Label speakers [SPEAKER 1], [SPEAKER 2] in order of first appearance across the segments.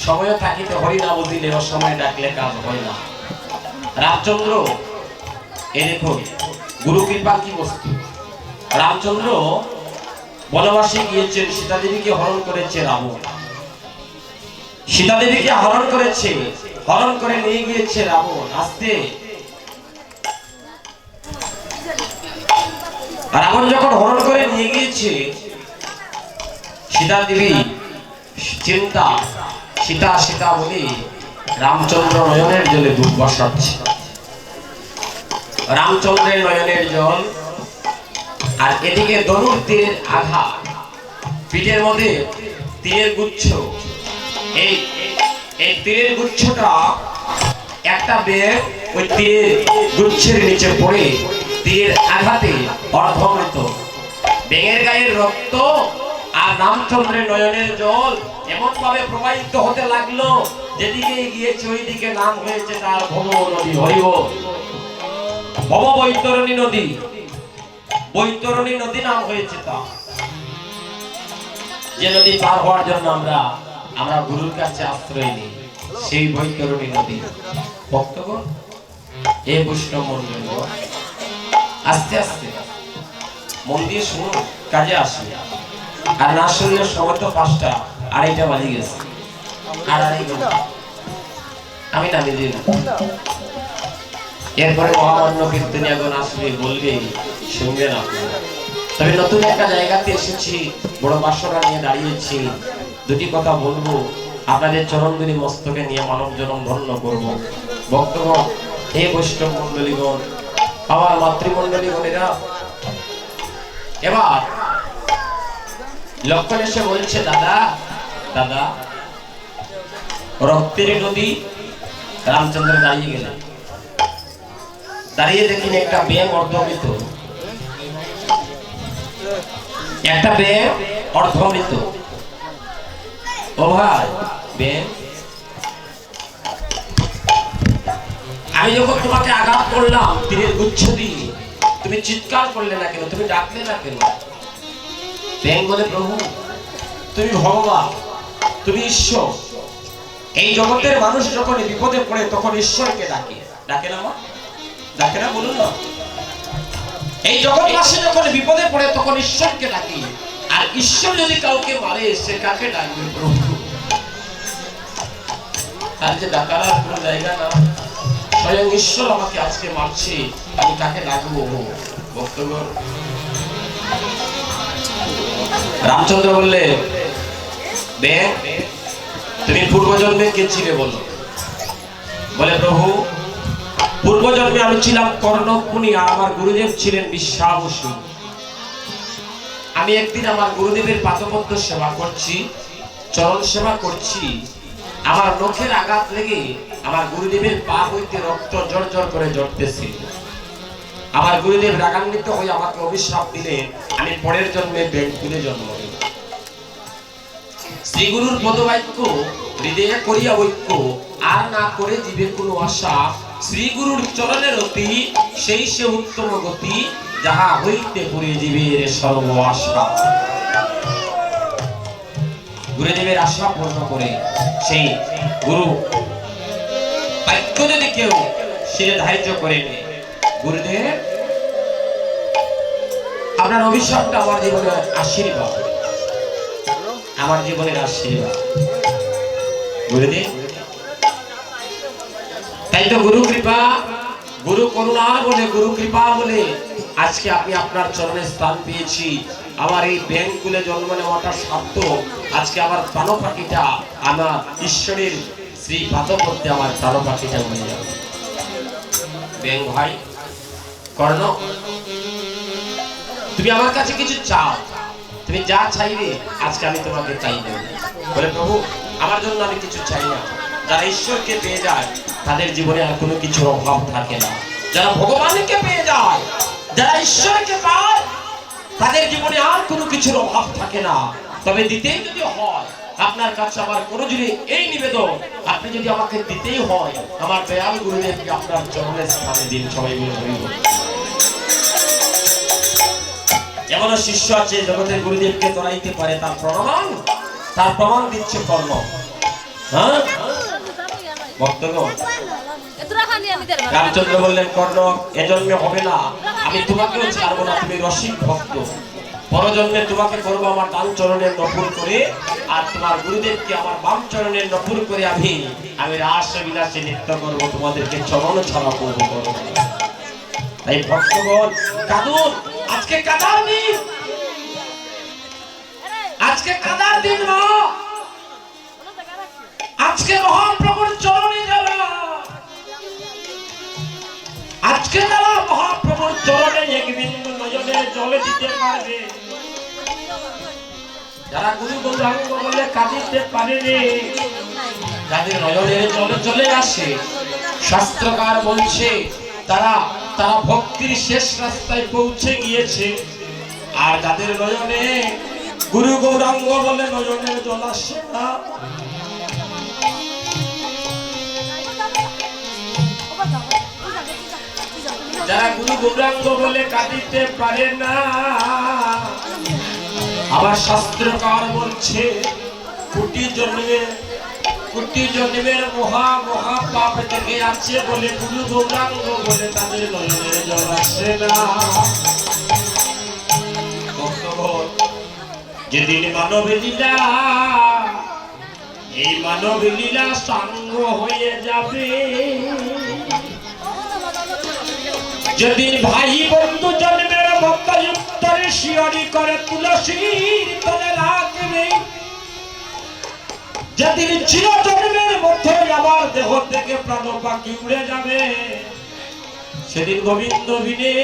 [SPEAKER 1] সময় থাকিতে হরি না বুঝিলে অসময় ডাকলে কাজ হয় না। রামচন্দ্র এ দেখুন গুরু কৃপা কি বস্তু। রামচন্দ্র বনবাসে গিয়েছেন, সীতা দেবীকে হরণ করেছে রাবণ। সীতা দেবীকে হরণ করেছে, হরণ করে নিয়ে গিয়েছে রাবণ। আসতে রাবণ যখন হরণ করে নিয়ে গিয়েছে, সীতা দেবী চিন্তা, সীতা সীতা বলে রামচন্দ্র নয়নের জলে ডুব বসাচ্ছে। রামচন্দ্রের নয়নের জল, আর এদিকে ধনুর তীরের আঘাত, পিঠের মধ্যে তীরের গুচ্ছ। এই তীরের গুচ্ছটা একটা বেগ ওই তীরের গুচ্ছের নিচে পড়ে তীরের আঘাতে অর্ধমৃত। বেগের গায়ের রক্ত আর রামচন্দ্রের নয়নের জল এমন ভাবে প্রবাহিত হতে লাগলো, যেদিকে গিয়েছে ওইদিকে নাম হয়েছে তার ভব নদী। হরিব ভব বৈতরণী নদী, বৈতরণী নদী নাম হয়েছে তা। যে নদী পার হওয়ার জন্য আমরা গুরুর কাছে আশ্রয় নিই, সেই বৈতরণী নদী। ভক্তগণ, এ বৈষ্ণব মন্ডল আস্তে আস্তে মন দিয়ে শুনুন, কাজে আসবে। আর না শুনলে সময় তো 5টা, 2:30 বাজে গেছে। আর 2.5 ঘন্টা আমি নামিয়ে দিই না। এরপরে মহামান্য কীর্তনী এখন আসবে, বলবে, শুনবেন আপনারা। তবে নতুন একটা জায়গাতে এসেছি, বড় বাসনা নিয়ে দাঁড়িয়েছি। দুটি কথা বলবো, আপনাদের চরণগুলি মস্তকে নিয়ে মানব জনম ধন্য করব। ভক্তগণ, হে বৈষ্ণব মন্ডলীগণ, আমার মাতৃমন্ডলীগণেরা, এবার লক্ষণ এসে বলছে, দাদা দাদা রক্তের নদী। রামচন্দ্র দাঁড়িয়ে গেলেন, দাঁড়িয়ে দেখেন একটা ব্যাঙ অর্ধমৃত, একটা ব্যাঙ অর্ধমৃত। ও ভাই ব্যাঙ, আমি যখন তোমাকে আঘাত করলাম তীরের গুচ্ছ দিয়ে, তুমি চিৎকার করলে না কেন, তুমি ডাকলে না কেন? ব্যাঙ বলে, প্রভু তুমি ভগবান, তুমি ঈশ্বর। এই জগতের মানুষ যখন বিপদে পড়ে তখন ঈশ্বরকে ডাকে, ডাকে না? ডাকে না? বলুন না। এই জগৎবাসী যখন বিপদে পড়ে তখন ঈশ্বরকে ডাকে। আর ঈশ্বর যদি কাউকে মারে, সে কাকে ডাকবে? প্রভু। তার যে ডাকার কোনো জায়গা না, স্বয়ং ঈশ্বর আমাকে আজকে মারছে, আমি কাকে ডাকবো? ভক্তগণ, রামচন্দ্র বললে, ব্যাঙ তুমি পূর্বজন্মে কে ছিলে বলো? বলে, প্রভু পূর্বজন্মে আমি ছিলাম কর্ণপুনি, আর আমার গুরুদেব ছিলেন বিশ্বাবসু। আমি একদিন আমার গুরুদেবের পাদপদ্ম সেবা করছি, চরণ সেবা করছি। আমার নখের আঘাত লেগে আমার গুরুদেবের পা হইতে রক্ত জর্জর করে ঝরতেছিল। আমার গুরুদেব রাগান্বিত হয়ে আমাকে অভিশাপ দিলেন, আমি পরের জন্মে ব্যাঙকুলে জন্ম নেব। শ্রী গুরুর পদবাক্য হৃদয়ে করিয়া ঐক্য, আর না করে জীবের কোনো আশা। শ্রী গুরুর চরণের অতি, সেই সে উত্তম গতি, যাহা হইতে পুরে জীবের সর্ব আশা। গুরুদেবের আশা পূর্ণ করে সেই গুরু বাক্য যদি কেউ শিরে ধার্য করে নেয়, গুরুদেব আপনার অভিশাপটা আমার জীবনের আশীর্বাদ, আমার জীবনের আশীর্বাদ। গুরুদেব, তাই তো গুরু কৃপা, গুরু করুণা বলে, গুরু কৃপা বলে আজকে আমি আপনার চরণে স্থান পেয়েছি। আমার এই ব্যাঙকুলে জন্ম নেওয়াটা সার্থক। আজকে আমার প্রাণ পাখিটা আমার ঈশ্বরের শ্রী পাদ করতে আমার প্রাণ পাখিটা হয়ে যাবে। ব্যাঙ ভাই, কর্ণ, তুমি আমার কাছে কিছু চাও, তুমি যা চাইবে আজকে আমি তোমাকে চাই দেব। বলে, প্রভু আমার জন্য আমি কিছু চাই না। যারা ঈশ্বরকে পেয়ে যায় তাদের জীবনে আর কোনো কিছুর অভাব থাকে না। যারা ভগবানকে পেয়ে যায়, যারা ঈশ্বরকে পায়, তাদের জীবনে আর কোনো কিছুর অভাব থাকে না। তবে দিতেই যদি হয়, আপনার কাছে আমার কোনো যদি এই নিবেদন, আপনি যদি আমাকে দিতেই হয়, আমার দয়াল গুরুদেবকে আপনার চরণে স্থানে দিন। সবাই বলব, এমন শিষ্য আছে জগতের গুরুদেবকে তরাইতে পারে, তার প্রমাণ দিচ্ছে কর্ণ। হ্যাঁ ভক্তগণ, রামচন্দ্র বললেন কর্ণ এজন্মে হবে না, আমি তোমাকেও ছাড়বো না, তুমি রসিক ভক্ত, পরজন্মে তোমাকে করবো আমার ডান চরণের নপুর করে, আর তোমার গুরুদেবকে আমার বাম চরণের নপুর করে আমি রাস বিলাসে নৃত্য করবো, তোমাদেরকে চরণ ছাড়া করবো। তাই ভক্তগণ কাঁদুন, আজকে কাদার দিন, আজকে কাদার দিন না, আজকে মহাপ্রভুর চরণে যারা, আজকে যারা মহাপ্রভুর চরণে এক বিন্দু নয়নের জলে দিতে পারবে, যারা গুরু গৌরাঙ্গ বলে কাঁদিতে পারেনি, যাদের নয়নের জলে চলে আসে, শাস্ত্রকার বলছে তারা তারা ভক্তির শেষ রাস্তায় পৌঁছে গিয়েছে। আর যাদের নয়নে গুরু গৌরাঙ্গ বলে নয়নের জল আসে না, যারা গুরু গৌরাঙ্গ বলে কাঁদিতে পারে না, আবার শাস্ত্রকার বলছে কোটি জন্মের মহা মহা পাপ থেকে আছে বলে গুরু গৌরাঙ্গ বলে তাদের নয়নের জল আসে না। যেদিন মানব লীলা, এই মানব লীলা সাঙ্গ হয়ে যাবে, যেদিন ভাই বন্ধু জন্মের মতযুক্তরে শিয়রি করে তুলসীর তলে রাখবে, যেদিন চির জন্মের মধ্যে আমার দেহ থেকে প্রাণ পাখি উড়ে যাবে, সেদিন গোবিন্দ বিনে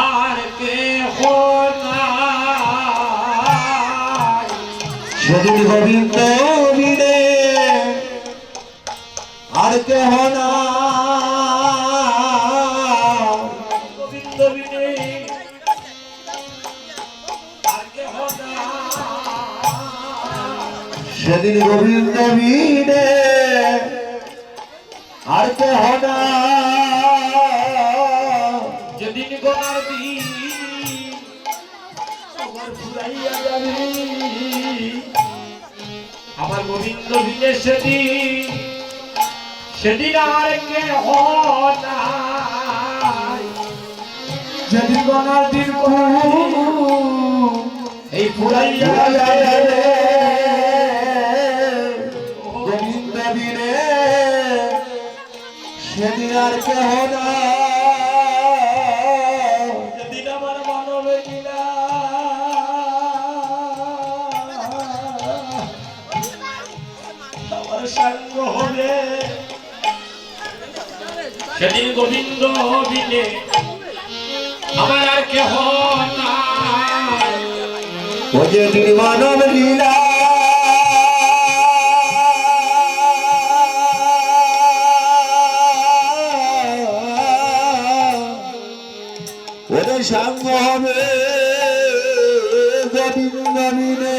[SPEAKER 1] আর কেহ নাই,
[SPEAKER 2] সেদিন গোবিন্দ বিনে আর কেহ নাই,
[SPEAKER 1] গোবিন্দ বিনে আর কেহ নাই,
[SPEAKER 2] সেদিন গোবিন্দ বিনে আর কেহ নাই,
[SPEAKER 1] যেদিন গোনার দিন সবার ফুরাইয়া যাবে, আমার গোবিন্দ বিনে সেদিন আর কেহ নাই,
[SPEAKER 2] যেদিন গনার দিন
[SPEAKER 1] এই ফুরাইয়া যাবে,
[SPEAKER 2] গোবিন্দ বিনে সেদিন আর কেহ নাই,
[SPEAKER 1] যেদিন আমার মানব লীলা আমার সঙ্গ হবে, সেদিন গোবিন্দ বিনে আমার আর কেহ নাই,
[SPEAKER 2] ও যেদিন মানব লীলা ওদের সঙ্গ হবে, গোবিন্দ বিনে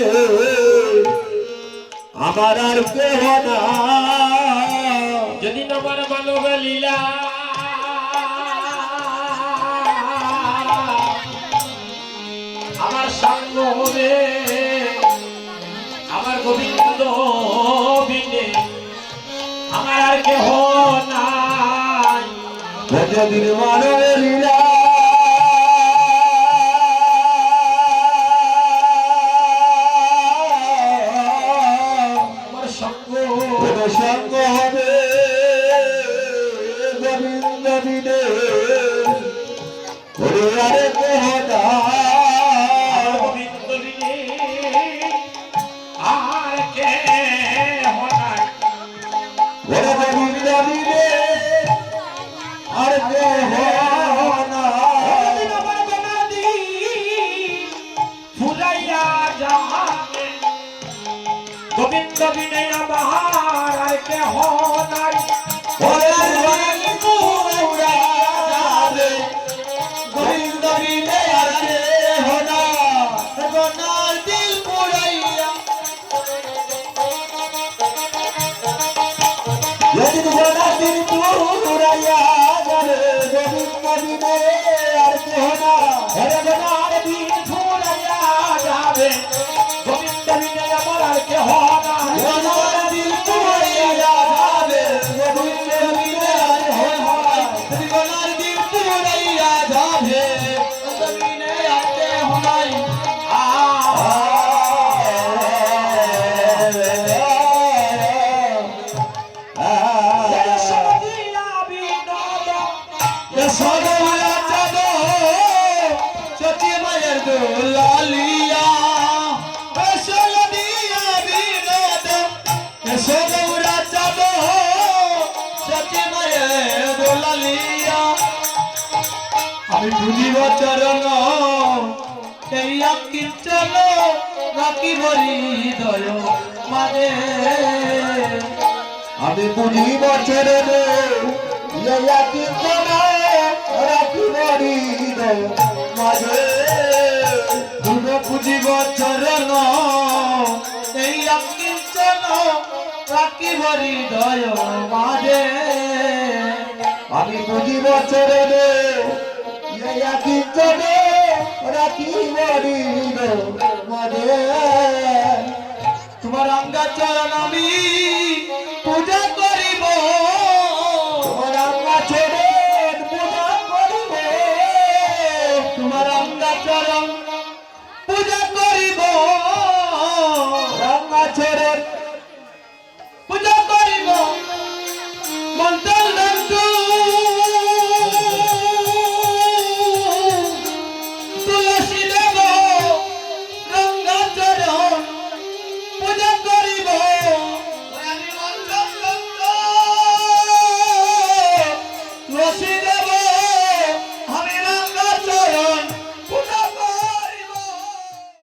[SPEAKER 2] আমার আর কেহ নাই,
[SPEAKER 1] যেদিন আমার মানব লীলা আমার সঙ্গ হবে, আমার গোবিন্দ বিনে আমার আর কেহ নাই,
[SPEAKER 2] ও যেদিন মানব লীলা
[SPEAKER 1] আমার সঙ্গ
[SPEAKER 2] ওদের সঙ্গ হবে, গোবিন্দ বিনে ওরে আরে কেহ নাই,
[SPEAKER 1] গোবিন্দ বিনে আর কেহ নাই,
[SPEAKER 2] ওরে গোবিন্দ বিনে আর কেহ নাই,
[SPEAKER 1] আমার গোনার দিন ফুরাইয়া যাবে, গোবিন্দ বিনে আমার আর কেহ নাই,
[SPEAKER 2] ওরে পুরা যাবে, গোবিন্দ বিনে আর কেহ নাই, গনার দিল পুরাইয়া যেদিন গনার দিল পুরাইয়া যাবে, গোবিন্দ বিনে আর কেহ নাই,
[SPEAKER 1] ওরে গোনার দিন ফুরাইয়া যাবে, গোবিন্দ বিনে
[SPEAKER 2] আমি বুঝিব চরণ এই কীর্তন রাখিব হৃদয় মাঝে আমি বুঝিব চরণ এই কীর্তন রাখিব হৃদয় মাঝে তুমি বুঝিব চরণ এই কীর্তন রাখিব হৃদয় মাঝে আমি বুঝিব চরণে ইয়া কীর্তনে রাখিব হৃদয় মাঝে তোমার অঙ্গা চরণ আমি